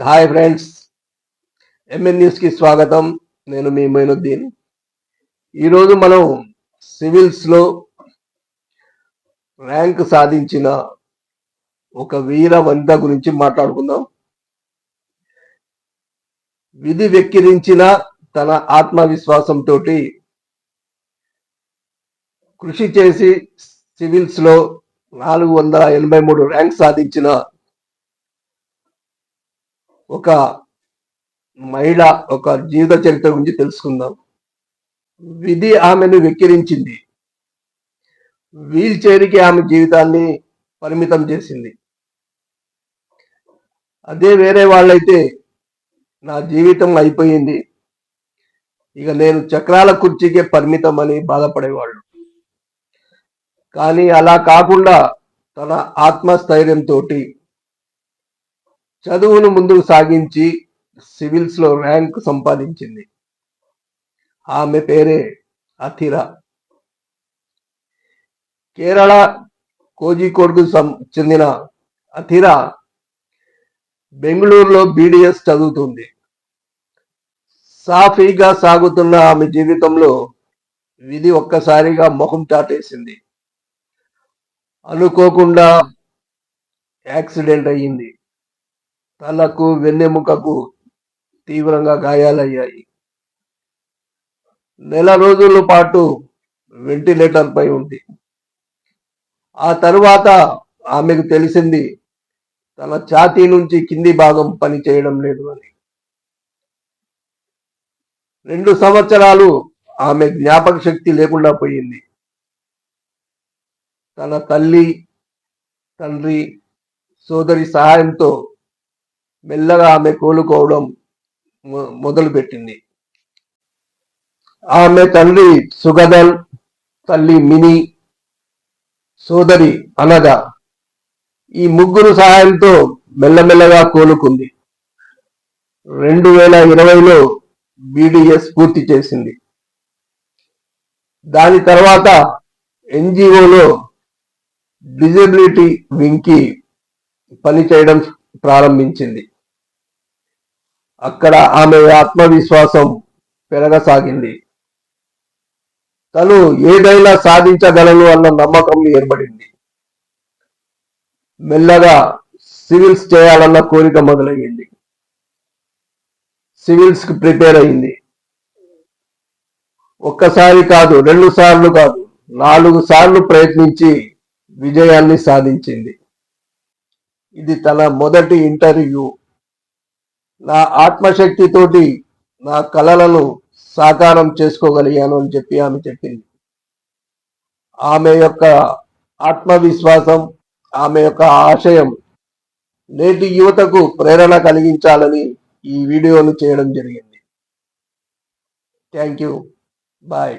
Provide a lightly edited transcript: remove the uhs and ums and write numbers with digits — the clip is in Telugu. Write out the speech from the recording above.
హాయ్ ఫ్రెండ్స్, ఎంఎన్ న్యూస్కి స్వాగతం. నేను మీ మొయినుద్దీన్. ఈరోజు మనం సివిల్స్లో ర్యాంక్ సాధించిన ఒక వీర వనిత గురించి మాట్లాడుకుందాం. విధి వెక్కిరించిన తన ఆత్మవిశ్వాసంతో కృషి చేసి సివిల్స్లో 483 ర్యాంక్ సాధించిన ఒక మహిళ ఒక జీవిత చరిత్ర గురించి తెలుసుకుందాం. విధి ఆమెను వెక్కిరించింది. వీల్ చైర్కి ఆమె జీవితాన్ని పరిమితం చేసింది. అదే వేరే వాళ్ళైతే నా జీవితం అయిపోయింది, ఇక నేను చక్రాల కుర్చీకే పరిమితం అని బాధపడేవాళ్ళు. కానీ అలా కాకుండా తన ఆత్మస్థైర్యంతో చదువును ముందుకు సాగించి సివిల్స్లో ర్యాంక్ సంపాదించింది. ఆమె పేరే అథిరా. కేరళ కోజికోడ్కు చెందిన అథిరా బెంగళూరులో బీడీఎస్ చదువుతుంది. సాఫీగా సాగుతున్న ఆమె జీవితంలో విధి ఒక్కసారిగా ముఖం చాటేసింది. అనుకోకుండా యాక్సిడెంట్ అయ్యింది. తలకు వెన్నెముకకు తీవ్రంగా గాయాలయ్యాయి. నెల రోజుల పాటు వెంటిలేటర్ పై ఉంది. ఆ తరువాత ఆమెకు తెలిసింది తన ఛాతీ నుంచి కింది భాగం పని చేయడం లేదు అని. 2 సంవత్సరాలు ఆమె జ్ఞాపక శక్తి లేకుండా పోయింది. తన తల్లి, తండ్రి, సోదరి సహాయంతో మెల్లగా ఆమె కోలుకోవడం మొదలుపెట్టింది. ఆమె తండ్రి సుగదల్, తల్లి మిని, సోదరి అనగా ఈ ముగ్గురు సహాయంతో మెల్లమెల్లగా కోలుకుంది. 2020లో బీడీఎస్ పూర్తి చేసింది. దాని తర్వాత ఎన్జిఓలో డిజబిలిటీ వింగ్కి పనిచేయడం ప్రారంభించింది. అక్కడ ఆమె ఆత్మవిశ్వాసం పెరగసాగింది. తను ఏదైనా సాధించగలను అన్న నమ్మకం ఏర్పడింది. మెల్లగా సివిల్స్ చేయాలన్న కోరిక మొదలయ్యింది. సివిల్స్కి ప్రిపేర్ అయింది. ఒక్కసారి కాదు, 2 సార్లు కాదు, 4 సార్లు ప్రయత్నించి విజయాన్ని సాధించింది. ఇది తన మొదటి ఇంటర్వ్యూ. నా ఆత్మశక్తితోటి నా కలలను సాకారం చేసుకోగలిగాను అని చెప్పి ఆమె చెప్పింది. ఆమె యొక్క ఆత్మవిశ్వాసం, ఆమె యొక్క ఆశయం నేటి యువతకు ప్రేరణ కలిగించాలని ఈ వీడియోను చేయడం జరిగింది. Thank you. బాయ్.